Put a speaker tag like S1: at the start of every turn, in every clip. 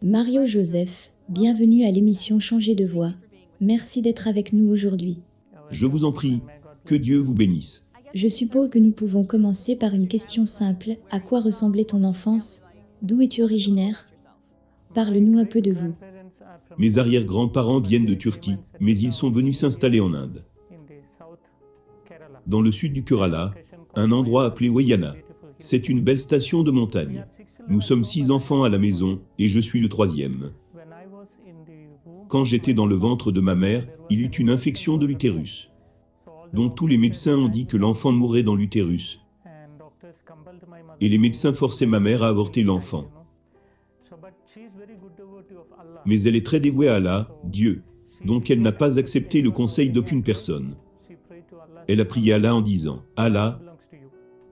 S1: Mario Joseph, bienvenue à l'émission Changer de voix. Merci d'être avec nous aujourd'hui.
S2: Je vous en prie, que Dieu vous bénisse.
S1: Je suppose que nous pouvons commencer par une question simple. À quoi ressemblait ton enfance? D'où es-tu originaire? Parle-nous un peu de vous.
S2: Mes arrière-grands-parents viennent de Turquie, mais ils sont venus s'installer en Inde. Dans le sud du Kerala, un endroit appelé Wayana. C'est une belle station de montagne. Nous sommes 6 enfants à la maison, et je suis le 3e. Quand j'étais dans le ventre de ma mère, il eut une infection de l'utérus. Donc tous les médecins ont dit que l'enfant mourrait dans l'utérus. Et les médecins forçaient ma mère à avorter l'enfant. Mais elle est très dévouée à Allah, Dieu. Donc elle n'a pas accepté le conseil d'aucune personne. Elle a prié Allah en disant, « Allah,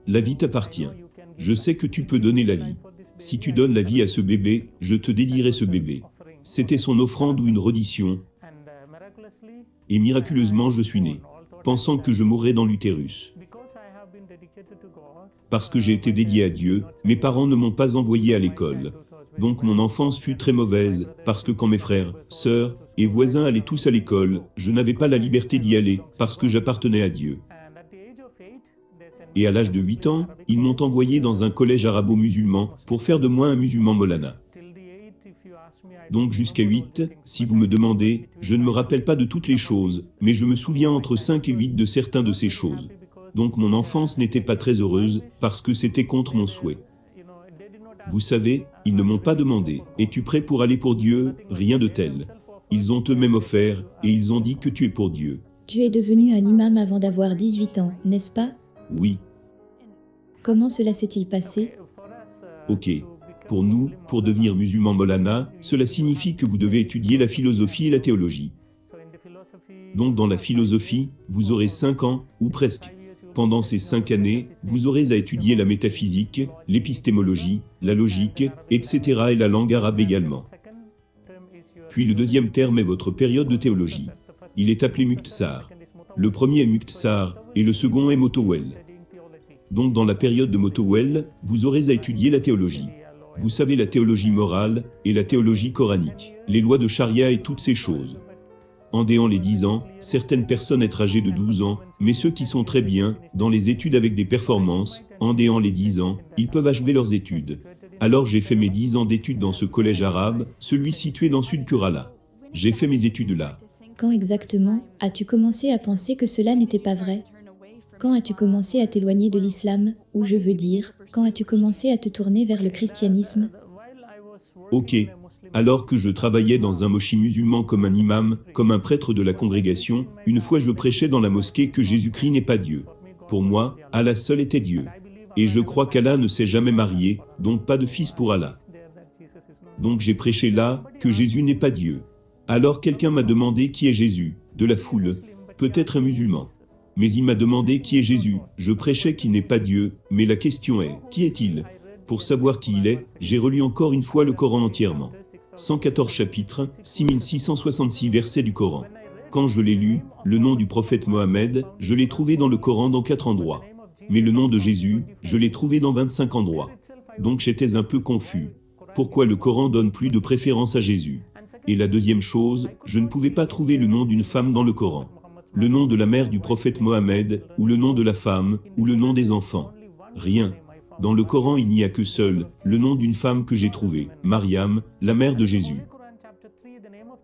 S2: la vie t'appartient. Je sais que tu peux donner la vie. Si tu donnes la vie à ce bébé, je te dédierai ce bébé. » C'était son offrande ou une reddition. Et miraculeusement je suis né, pensant que je mourrais dans l'utérus. Parce que j'ai été dédié à Dieu, mes parents ne m'ont pas envoyé à l'école. Donc mon enfance fut très mauvaise, parce que quand mes frères, sœurs et voisins allaient tous à l'école, je n'avais pas la liberté d'y aller, parce que j'appartenais à Dieu. Et à l'âge de 8 ans, ils m'ont envoyé dans un collège arabo-musulman, pour faire de moi un musulman Molana. Donc jusqu'à 8, si vous me demandez, je ne me rappelle pas de toutes les choses, mais je me souviens entre 5 et 8 de certains de ces choses. Donc mon enfance n'était pas très heureuse, parce que c'était contre mon souhait. Vous savez, ils ne m'ont pas demandé, « Es-tu prêt pour aller pour Dieu ?» Rien de tel. Ils ont eux-mêmes offert, et ils ont dit que tu es pour Dieu.
S1: Tu es devenu un imam avant d'avoir 18 ans, n'est-ce pas?
S2: Oui.
S1: Comment cela s'est-il passé?
S2: Ok. Pour nous, pour devenir musulman Molana, cela signifie que vous devez étudier la philosophie et la théologie. Donc dans la philosophie, vous aurez 5 ans, ou presque. Pendant ces 5 années, vous aurez à étudier la métaphysique, l'épistémologie, la logique, etc. et la langue arabe également. Puis le deuxième terme est votre période de théologie. Il est appelé Muqtasar. Le premier est Muqtasar, et le second est Motowel. Donc dans la période de Motowel, vous aurez à étudier la théologie. Vous savez la théologie morale, et la théologie coranique, les lois de charia et toutes ces choses. En déant les 10 ans, certaines personnes être âgées de 12 ans, mais ceux qui sont très bien, dans les études avec des performances, en déant les 10 ans, ils peuvent achever leurs études. Alors j'ai fait mes 10 ans d'études dans ce collège arabe, celui situé dans Sud Kerala. J'ai fait mes études là.
S1: Quand exactement as-tu commencé à penser que cela n'était pas vrai? Quand as-tu commencé à t'éloigner de l'islam, ou je veux dire, quand as-tu commencé à te tourner vers le christianisme?
S2: Ok. Alors que je travaillais dans un moshi musulman comme un imam, comme un prêtre de la congrégation, une fois je prêchais dans la mosquée que Jésus-Christ n'est pas Dieu. Pour moi, Allah seul était Dieu. Et je crois qu'Allah ne s'est jamais marié, donc pas de fils pour Allah. Donc j'ai prêché là, que Jésus n'est pas Dieu. Alors quelqu'un m'a demandé qui est Jésus, de la foule, peut-être un musulman. Mais il m'a demandé qui est Jésus, je prêchais qu'il n'est pas Dieu, mais la question est, qui est-il? Pour savoir qui il est, j'ai relu encore une fois le Coran entièrement. 114 chapitres, 6666 versets du Coran. Quand je l'ai lu, le nom du prophète Mohammed, je l'ai trouvé dans le Coran dans 4 endroits. Mais le nom de Jésus, je l'ai trouvé dans 25 endroits. Donc j'étais un peu confus. Pourquoi le Coran donne plus de préférence à Jésus? Et la deuxième chose, je ne pouvais pas trouver le nom d'une femme dans le Coran. Le nom de la mère du prophète Mohammed, ou le nom de la femme, ou le nom des enfants. Rien. Dans le Coran il n'y a que seul, le nom d'une femme que j'ai trouvé, Mariam, la mère de Jésus.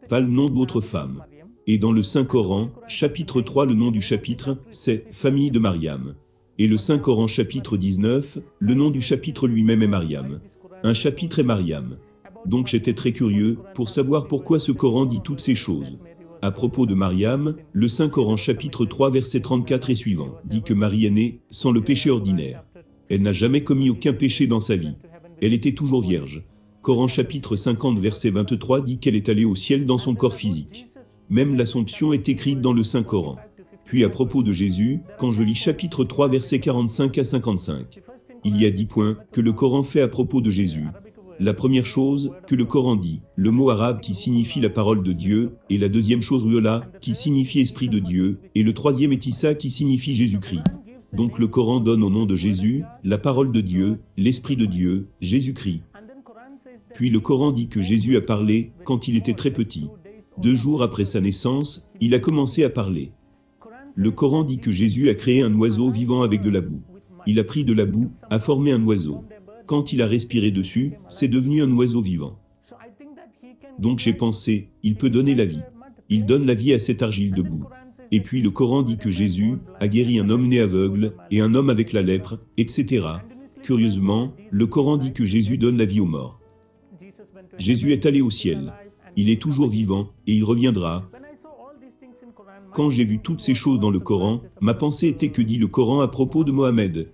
S2: Pas le nom d'autre femme. Et dans le Saint-Coran, chapitre 3 le nom du chapitre, c'est « Famille de Mariam ». Et le Saint-Coran chapitre 19, le nom du chapitre lui-même est Mariam. Un chapitre est Mariam. Donc j'étais très curieux, pour savoir pourquoi ce Coran dit toutes ces choses. À propos de Mariam, le Saint-Coran chapitre 3 verset 34 et suivant, dit que Marie est née, sans le péché ordinaire. Elle n'a jamais commis aucun péché dans sa vie. Elle était toujours vierge. Coran chapitre 50 verset 23 dit qu'elle est allée au ciel dans son corps physique. Même l'Assomption est écrite dans le Saint-Coran. Puis à propos de Jésus, quand je lis chapitre 3 verset 45 à 55, il y a 10 points que le Coran fait à propos de Jésus. La première chose que le Coran dit, le mot arabe qui signifie la parole de Dieu, et la deuxième chose Ruhollah, qui signifie esprit de Dieu, et le troisième est Issa qui signifie Jésus-Christ. Donc le Coran donne au nom de Jésus, la parole de Dieu, l'Esprit de Dieu, Jésus-Christ. Puis le Coran dit que Jésus a parlé quand il était très petit. 2 jours après sa naissance, il a commencé à parler. Le Coran dit que Jésus a créé un oiseau vivant avec de la boue. Il a pris de la boue, a formé un oiseau. Quand il a respiré dessus, c'est devenu un oiseau vivant. Donc j'ai pensé, il peut donner la vie. Il donne la vie à cette argile de boue. Et puis le Coran dit que Jésus a guéri un homme né aveugle, et un homme avec la lèpre, etc. Curieusement, le Coran dit que Jésus donne la vie aux morts. Jésus est allé au ciel. Il est toujours vivant, et il reviendra. Quand j'ai vu toutes ces choses dans le Coran, ma pensée était que dit le Coran à propos de Mohammed.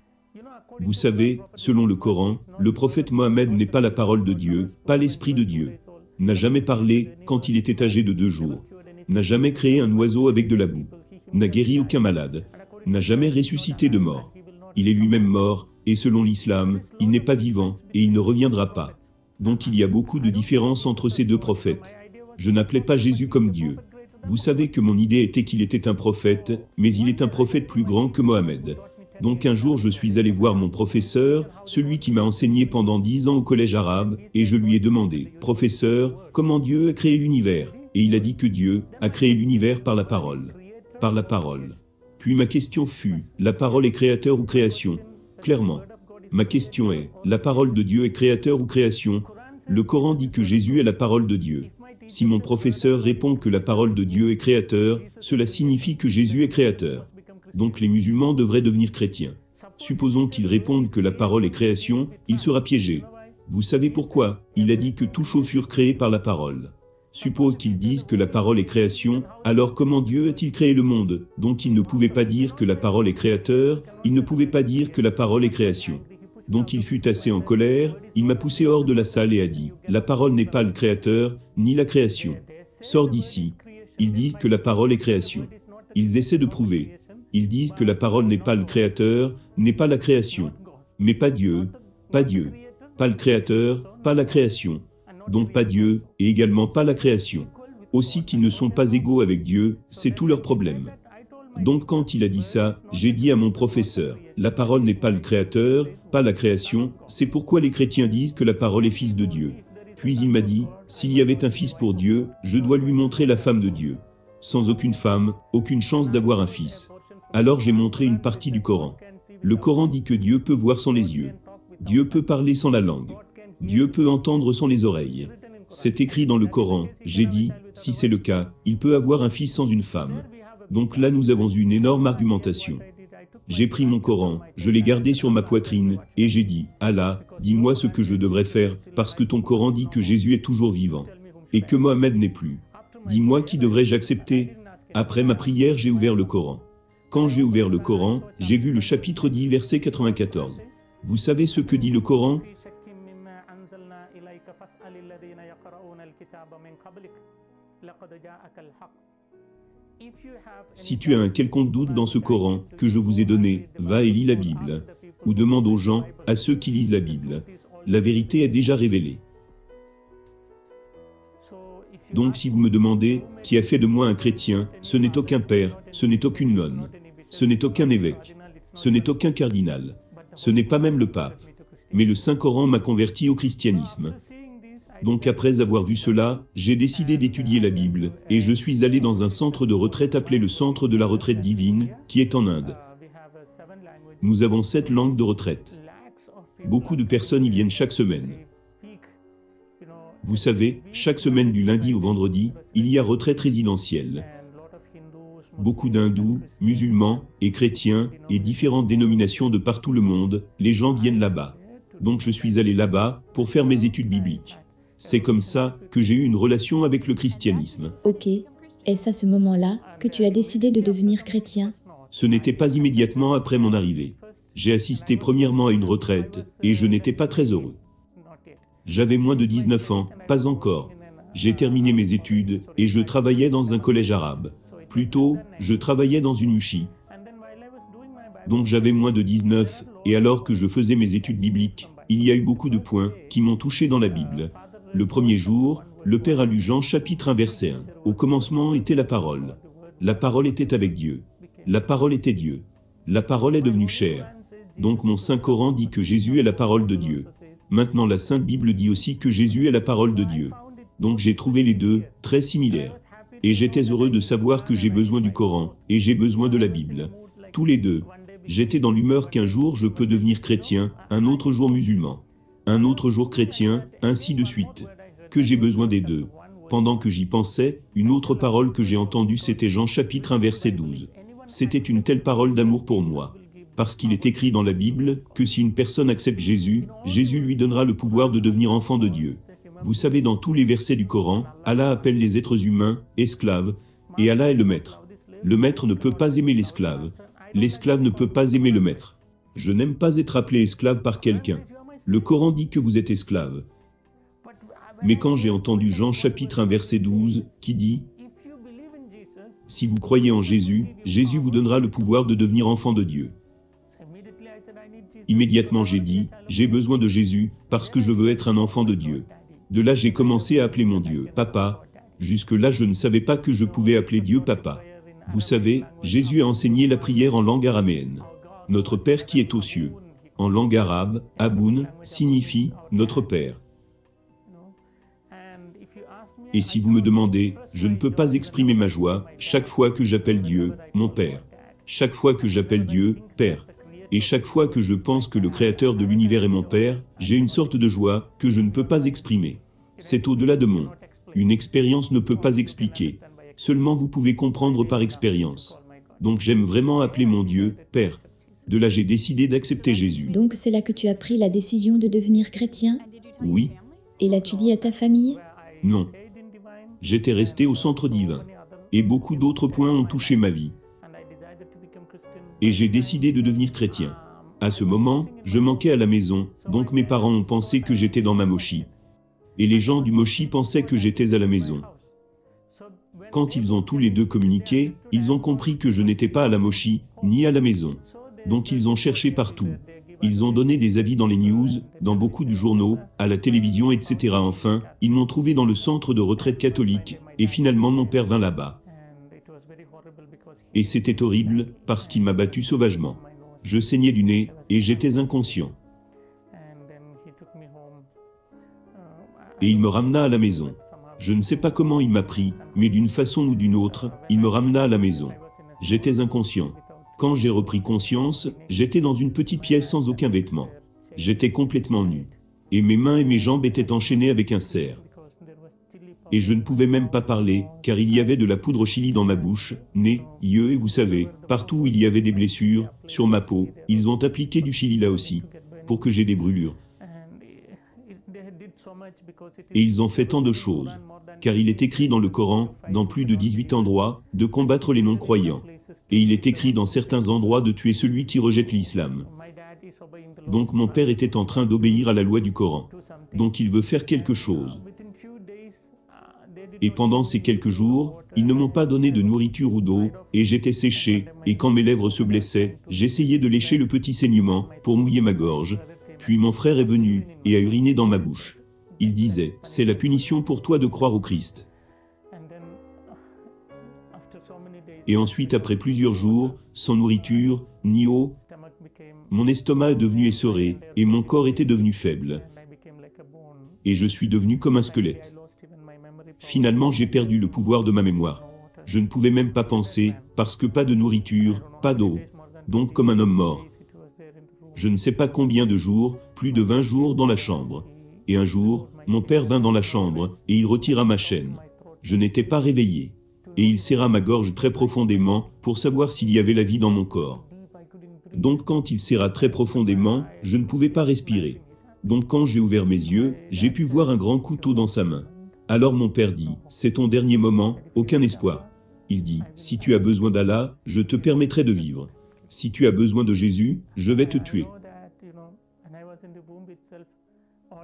S2: Vous savez, selon le Coran, le prophète Mohammed n'est pas la parole de Dieu, pas l'esprit de Dieu. N'a jamais parlé quand il était âgé de 2 jours. N'a jamais créé un oiseau avec de la boue. N'a guéri aucun malade. N'a jamais ressuscité de mort. Il est lui-même mort, et selon l'islam, il n'est pas vivant, et il ne reviendra pas. Donc il y a beaucoup de différences entre ces 2 prophètes. Je n'appelais pas Jésus comme Dieu. Vous savez que mon idée était qu'il était un prophète, mais il est un prophète plus grand que Mohammed. Donc un jour je suis allé voir mon professeur, celui qui m'a enseigné pendant 10 ans au collège arabe, et je lui ai demandé, « Professeur, comment Dieu a créé l'univers ?» Et il a dit que Dieu a créé l'univers par la parole. Par la parole. Puis ma question fut, la parole est créateur ou création? Clairement. Ma question est, la parole de Dieu est créateur ou création? Le Coran dit que Jésus est la parole de Dieu. Si mon professeur répond que la parole de Dieu est créateur, cela signifie que Jésus est créateur. Donc les musulmans devraient devenir chrétiens. Supposons qu'ils répondent que la parole est création, il sera piégé. Vous savez pourquoi? Il a dit que toutes choses furent créées par la parole. Suppose qu'ils disent que la parole est création, alors comment Dieu a-t-il créé le monde? Donc il ne pouvait pas dire que la parole est créateur, il ne pouvait pas dire que la parole est création. Donc il fut assez en colère, il m'a poussé hors de la salle et a dit, « La parole n'est pas le créateur, ni la création. Sors d'ici. » Ils disent que la parole est création. Ils essaient de prouver. Ils disent que la parole n'est pas le créateur, n'est pas la création. Mais pas Dieu, pas Dieu. Pas le créateur, pas la création. Donc pas Dieu, et également pas la création. Aussi qu'ils ne sont pas égaux avec Dieu, c'est tout leur problème. Donc quand il a dit ça, j'ai dit à mon professeur, la parole n'est pas le créateur, pas la création, c'est pourquoi les chrétiens disent que la parole est fils de Dieu. Puis il m'a dit, s'il y avait un fils pour Dieu, je dois lui montrer la femme de Dieu. Sans aucune femme, aucune chance d'avoir un fils. Alors j'ai montré une partie du Coran. Le Coran dit que Dieu peut voir sans les yeux. Dieu peut parler sans la langue. Dieu peut entendre sans les oreilles. C'est écrit dans le Coran, j'ai dit, si c'est le cas, il peut avoir un fils sans une femme. Donc là nous avons eu une énorme argumentation. J'ai pris mon Coran, je l'ai gardé sur ma poitrine, et j'ai dit, Allah, dis-moi ce que je devrais faire, parce que ton Coran dit que Jésus est toujours vivant, et que Mohammed n'est plus. Dis-moi qui devrais-je accepter? Après ma prière j'ai ouvert le Coran. Quand j'ai ouvert le Coran, j'ai vu le chapitre 10 verset 94. Vous savez ce que dit le Coran? Si tu as un quelconque doute dans ce Coran que je vous ai donné, va et lis la Bible. Ou demande aux gens, à ceux qui lisent la Bible. La vérité est déjà révélée. Donc si vous me demandez, qui a fait de moi un chrétien, ce n'est aucun père, ce n'est aucune nonne, ce n'est aucun évêque, ce n'est aucun cardinal, ce n'est pas même le pape. Mais le Saint-Coran m'a converti au christianisme. Donc après avoir vu cela, j'ai décidé d'étudier la Bible, et je suis allé dans un centre de retraite appelé le Centre de la Retraite Divine, qui est en Inde. Nous avons 7 langues de retraite. Beaucoup de personnes y viennent chaque semaine. Vous savez, chaque semaine du lundi au vendredi, il y a retraite résidentielle. Beaucoup d'hindous, musulmans et chrétiens et différentes dénominations de partout le monde, les gens viennent là-bas. Donc je suis allé là-bas pour faire mes études bibliques. C'est comme ça que j'ai eu une relation avec le christianisme.
S1: Ok. Est-ce à ce moment-là que tu as décidé de devenir chrétien?
S2: Ce n'était pas immédiatement après mon arrivée. J'ai assisté premièrement à une retraite, et je n'étais pas très heureux. J'avais moins de 19 ans, pas encore. J'ai terminé mes études, et je travaillais dans un collège arabe. Plutôt, je travaillais dans une mouchi. Donc j'avais moins de 19, et alors que je faisais mes études bibliques, il y a eu beaucoup de points qui m'ont touché dans la Bible. Le premier jour, le Père a lu Jean chapitre 1 verset 1. Au commencement était la parole. La parole était avec Dieu. La parole était Dieu. La parole est devenue chair. Donc mon Saint Coran dit que Jésus est la parole de Dieu. Maintenant la Sainte Bible dit aussi que Jésus est la parole de Dieu. Donc j'ai trouvé les deux très similaires. Et j'étais heureux de savoir que j'ai besoin du Coran, et j'ai besoin de la Bible. Tous les deux. J'étais dans l'humeur qu'un jour je peux devenir chrétien, un autre jour musulman. Un autre jour chrétien, ainsi de suite. Que j'ai besoin des deux. Pendant que j'y pensais, une autre parole que j'ai entendue c'était Jean chapitre 1 verset 12. C'était une telle parole d'amour pour moi. Parce qu'il est écrit dans la Bible que si une personne accepte Jésus, Jésus lui donnera le pouvoir de devenir enfant de Dieu. Vous savez, dans tous les versets du Coran, Allah appelle les êtres humains esclaves, et Allah est le maître. Le maître ne peut pas aimer l'esclave. L'esclave ne peut pas aimer le maître. Je n'aime pas être appelé esclave par quelqu'un. Le Coran dit que vous êtes esclave. Mais quand j'ai entendu Jean chapitre 1 verset 12, qui dit « Si vous croyez en Jésus, Jésus vous donnera le pouvoir de devenir enfant de Dieu. » Immédiatement j'ai dit « J'ai besoin de Jésus, parce que je veux être un enfant de Dieu. » De là j'ai commencé à appeler mon Dieu « Papa ». Jusque-là je ne savais pas que je pouvais appeler Dieu « Papa ». Vous savez, Jésus a enseigné la prière en langue araméenne. Notre Père qui est aux cieux. En langue arabe, Aboun signifie « Notre Père ». Et si vous me demandez, je ne peux pas exprimer ma joie chaque fois que j'appelle Dieu, mon Père. Chaque fois que j'appelle Dieu, Père. Et chaque fois que je pense que le Créateur de l'univers est mon Père, j'ai une sorte de joie que je ne peux pas exprimer. C'est au-delà de mon. Une expérience ne peut pas expliquer. Seulement vous pouvez comprendre par expérience. Donc j'aime vraiment appeler mon Dieu, Père. De là j'ai décidé d'accepter Jésus.
S1: Donc c'est là que tu as pris la décision de devenir chrétien?
S2: Oui.
S1: Et l'as-tu dit à ta famille?
S2: Non. J'étais resté au centre divin. Et beaucoup d'autres points ont touché ma vie. Et j'ai décidé de devenir chrétien. À ce moment, je manquais à la maison, donc mes parents ont pensé que j'étais dans ma moshi. Et les gens du moshi pensaient que j'étais à la maison. Quand ils ont tous les deux communiqué, ils ont compris que je n'étais pas à la moshi, ni à la maison. Donc ils ont cherché partout. Ils ont donné des avis dans les news, dans beaucoup de journaux, à la télévision, etc. Enfin, ils m'ont trouvé dans le centre de retraite catholique, et finalement mon père vint là-bas. Et c'était horrible, parce qu'il m'a battu sauvagement. Je saignais du nez, et j'étais inconscient. Et il me ramena à la maison. Je ne sais pas comment il m'a pris, mais d'une façon ou d'une autre, il me ramena à la maison. J'étais inconscient. Quand j'ai repris conscience, j'étais dans une petite pièce sans aucun vêtement. J'étais complètement nu. Et mes mains et mes jambes étaient enchaînées avec un cerf. Et je ne pouvais même pas parler, car il y avait de la poudre chili dans ma bouche, nez, yeux et vous savez, partout où il y avait des blessures, sur ma peau, ils ont appliqué du chili là aussi, pour que j'ai des brûlures. Et ils ont fait tant de choses, car il est écrit dans le Coran, dans plus de 18 endroits, de combattre les non-croyants. Et il est écrit dans certains endroits de tuer celui qui rejette l'islam. Donc mon père était en train d'obéir à la loi du Coran. Donc il veut faire quelque chose. Et pendant ces quelques jours, ils ne m'ont pas donné de nourriture ou d'eau, et j'étais séché, et quand mes lèvres se blessaient, j'essayais de lécher le petit saignement, pour mouiller ma gorge. Puis mon frère est venu, et a uriné dans ma bouche. Il disait, « C'est la punition pour toi de croire au Christ. » Et ensuite, après plusieurs jours, sans nourriture, ni eau, mon estomac est devenu essoré, et mon corps était devenu faible. Et je suis devenu comme un squelette. Finalement, j'ai perdu le pouvoir de ma mémoire. Je ne pouvais même pas penser, parce que pas de nourriture, pas d'eau. Donc comme un homme mort. Je ne sais pas combien de jours, plus de 20 jours dans la chambre. Et un jour, mon père vint dans la chambre, et il retira ma chaîne. Je n'étais pas réveillé. Et il serra ma gorge très profondément, pour savoir s'il y avait la vie dans mon corps. Donc quand il serra très profondément, je ne pouvais pas respirer. Donc quand j'ai ouvert mes yeux, j'ai pu voir un grand couteau dans sa main. Alors mon père dit, « C'est ton dernier moment, aucun espoir. » Il dit, « Si tu as besoin d'Allah, je te permettrai de vivre. Si tu as besoin de Jésus, je vais te tuer. »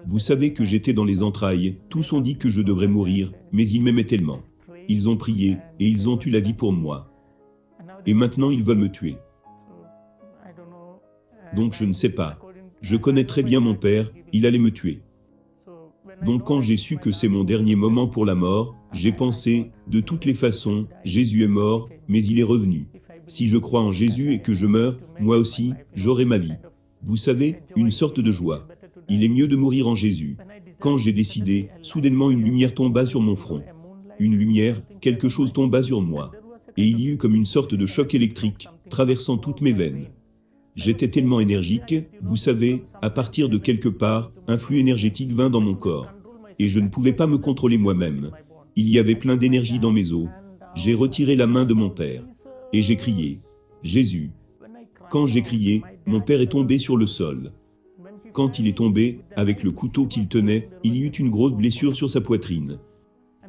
S2: Vous savez que j'étais dans les entrailles, tous ont dit que je devrais mourir, mais ils m'aimaient tellement. Ils ont prié, et ils ont eu la vie pour moi. Et maintenant ils veulent me tuer. Donc je ne sais pas. Je connais très bien mon père, il allait me tuer. Donc quand j'ai su que c'est mon dernier moment pour la mort, j'ai pensé, de toutes les façons, Jésus est mort, mais il est revenu. Si je crois en Jésus et que je meurs, moi aussi, j'aurai ma vie. Vous savez, une sorte de joie. Il est mieux de mourir en Jésus. Quand j'ai décidé, soudainement une lumière tomba sur mon front. Une lumière, quelque chose tomba sur moi. Et il y eut comme une sorte de choc électrique, traversant toutes mes veines. J'étais tellement énergique, vous savez, à partir de quelque part, un flux énergétique vint dans mon corps. Et je ne pouvais pas me contrôler moi-même. Il y avait plein d'énergie dans mes os. J'ai retiré la main de mon père. Et j'ai crié, Jésus. Quand j'ai crié, mon père est tombé sur le sol. Quand il est tombé, avec le couteau qu'il tenait, il y eut une grosse blessure sur sa poitrine.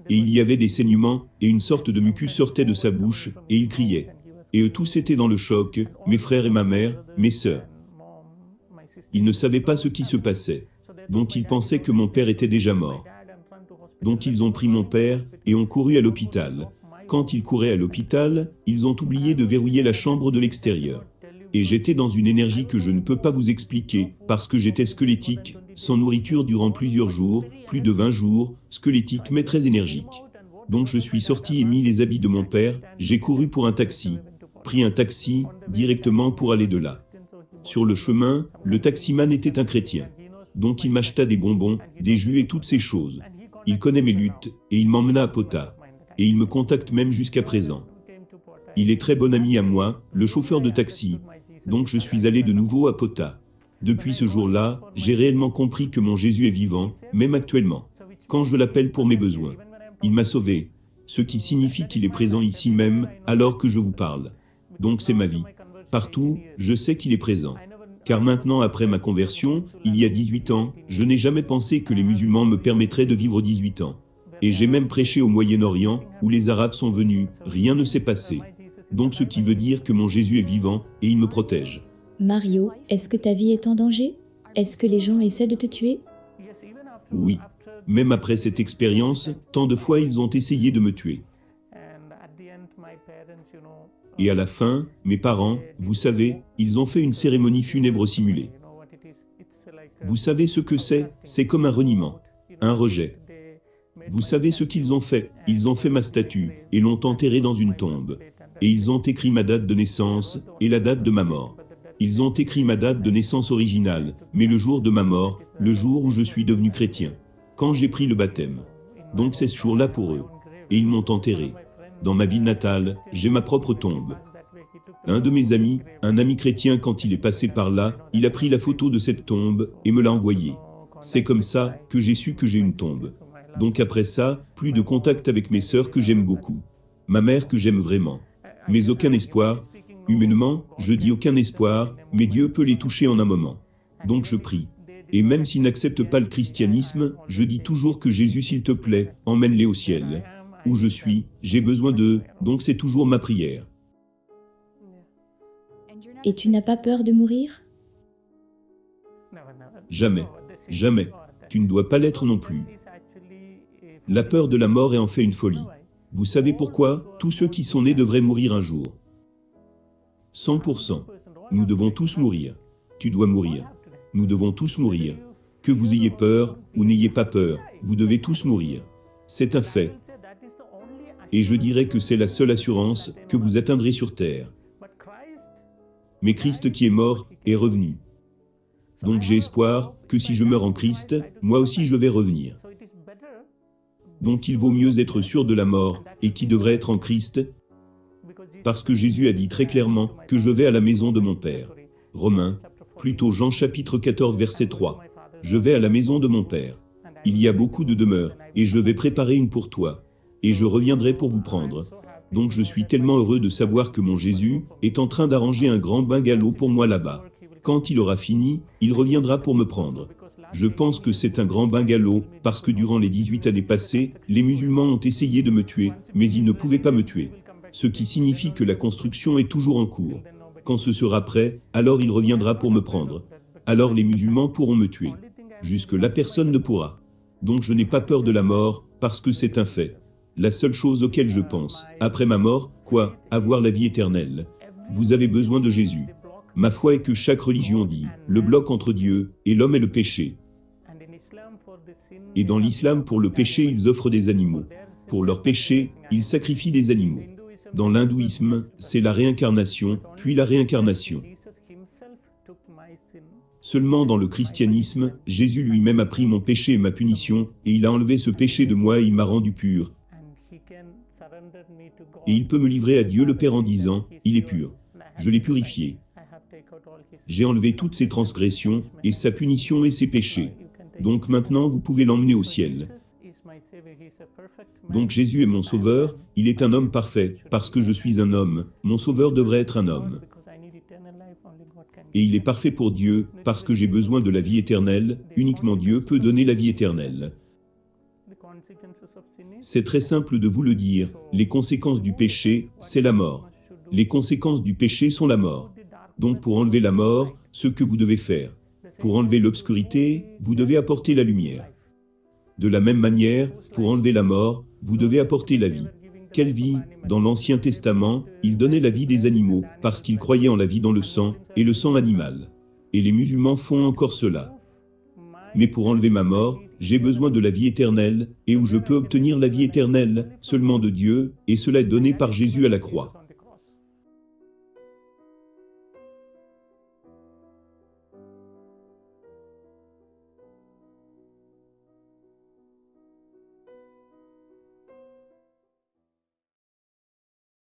S2: Et il y avait des saignements, et une sorte de mucus sortait de sa bouche, et il criait. Et eux tous étaient dans le choc, mes frères et ma mère, mes sœurs. Ils ne savaient pas ce qui se passait. Donc ils pensaient que mon père était déjà mort. Donc ils ont pris mon père, et ont couru à l'hôpital. Quand ils couraient à l'hôpital, ils ont oublié de verrouiller la chambre de l'extérieur. Et j'étais dans une énergie que je ne peux pas vous expliquer, parce que j'étais squelettique, sans nourriture durant plusieurs jours, plus de 20 jours, squelettique mais très énergique. Donc je suis sorti et mis les habits de mon père, j'ai couru pour un taxi, pris un taxi, directement pour aller de là. Sur le chemin, le taximan était un chrétien. Donc il m'acheta des bonbons, des jus et toutes ces choses. Il connaît mes luttes, et il m'emmena à Pota. Et il me contacte même jusqu'à présent. Il est très bon ami à moi, le chauffeur de taxi. Donc je suis allé de nouveau à Pota. Depuis ce jour-là, j'ai réellement compris que mon Jésus est vivant, même actuellement. Quand je l'appelle pour mes besoins. Il m'a sauvé. Ce qui signifie qu'il est présent ici même, alors que je vous parle. Donc c'est ma vie. Partout, je sais qu'il est présent. Car maintenant, après ma conversion, il y a 18 ans, je n'ai jamais pensé que les musulmans me permettraient de vivre 18 ans. Et j'ai même prêché au Moyen-Orient, où les Arabes sont venus, rien ne s'est passé. Donc ce qui veut dire que mon Jésus est vivant, et il me protège.
S1: Mario, est-ce que ta vie est en danger? Est-ce que les gens essaient de te tuer?
S2: Oui. Même après cette expérience, tant de fois ils ont essayé de me tuer. Et à la fin, mes parents, vous savez, ils ont fait une cérémonie funèbre simulée. Vous savez ce que c'est comme un reniement, un rejet. Vous savez ce qu'ils ont fait? Ils ont fait ma statue, et l'ont enterrée dans une tombe. Et ils ont écrit ma date de naissance, et la date de ma mort. Ils ont écrit ma date de naissance originale, mais le jour de ma mort, le jour où je suis devenu chrétien. Quand j'ai pris le baptême. Donc c'est ce jour-là pour eux. Et ils m'ont enterré. Dans ma ville natale, j'ai ma propre tombe. Un de mes amis, un ami chrétien, quand il est passé par là, il a pris la photo de cette tombe, et me l'a envoyée. C'est comme ça que j'ai su que j'ai une tombe. Donc après ça, plus de contact avec mes sœurs que j'aime beaucoup. Ma mère que j'aime vraiment. Mais aucun espoir. Humainement, je dis aucun espoir, mais Dieu peut les toucher en un moment. Donc je prie. Et même s'ils n'acceptent pas le christianisme, je dis toujours que Jésus, s'il te plaît, emmène-les au ciel. Où je suis, j'ai besoin d'eux, donc c'est toujours ma prière.
S1: Et tu n'as pas peur de mourir?
S2: Jamais. Jamais. Tu ne dois pas l'être non plus. La peur de la mort est en fait une folie. Vous savez pourquoi? Tous ceux qui sont nés devraient mourir un jour. 100%. Nous devons tous mourir. Tu dois mourir. Nous devons tous mourir. Que vous ayez peur, ou n'ayez pas peur, vous devez tous mourir. C'est un fait. Et je dirais que c'est la seule assurance que vous atteindrez sur terre. Mais Christ qui est mort, est revenu. Donc j'ai espoir que si je meurs en Christ, moi aussi je vais revenir. Donc il vaut mieux être sûr de la mort, et qui devrait être en Christ, parce que Jésus a dit très clairement que je vais à la maison de mon Père. Romains, plutôt Jean chapitre 14 verset 3. Je vais à la maison de mon Père. Il y a beaucoup de demeures, et je vais préparer une pour toi, et je reviendrai pour vous prendre. Donc je suis tellement heureux de savoir que mon Jésus est en train d'arranger un grand bungalow pour moi là-bas. Quand il aura fini, il reviendra pour me prendre. Je pense que c'est un grand bungalow, parce que durant les 18 années passées, les musulmans ont essayé de me tuer, mais ils ne pouvaient pas me tuer. Ce qui signifie que la construction est toujours en cours. Quand ce sera prêt, alors il reviendra pour me prendre. Alors les musulmans pourront me tuer. Jusque-là personne ne pourra. Donc je n'ai pas peur de la mort, parce que c'est un fait. La seule chose auquel je pense, après ma mort, quoi, avoir la vie éternelle. Vous avez besoin de Jésus. Ma foi est que chaque religion dit, le bloc entre Dieu et l'homme est le péché. Et dans l'islam, pour le péché, ils offrent des animaux. Pour leur péché, ils sacrifient des animaux. Dans l'hindouisme, c'est la réincarnation, puis la réincarnation. Seulement dans le christianisme, Jésus lui-même a pris mon péché et ma punition, et il a enlevé ce péché de moi et il m'a rendu pur. Et il peut me livrer à Dieu le Père en disant, il est pur. Je l'ai purifié. J'ai enlevé toutes ses transgressions, et sa punition et ses péchés. Donc maintenant vous pouvez l'emmener au ciel. Donc Jésus est mon sauveur, il est un homme parfait, parce que je suis un homme, mon sauveur devrait être un homme. Et il est parfait pour Dieu, parce que j'ai besoin de la vie éternelle, uniquement Dieu peut donner la vie éternelle. C'est très simple de vous le dire, les conséquences du péché, c'est la mort. Les conséquences du péché sont la mort. Donc pour enlever la mort, ce que vous devez faire. Pour enlever l'obscurité, vous devez apporter la lumière. De la même manière, pour enlever la mort, vous devez apporter la vie. Quelle vie? Dans l'Ancien Testament, il donnait la vie des animaux, parce qu'ils croyaient en la vie dans le sang, et le sang animal. Et les musulmans font encore cela. Mais pour enlever ma mort, j'ai besoin de la vie éternelle, et où je peux obtenir la vie éternelle, seulement de Dieu, et cela est donné par Jésus à la croix.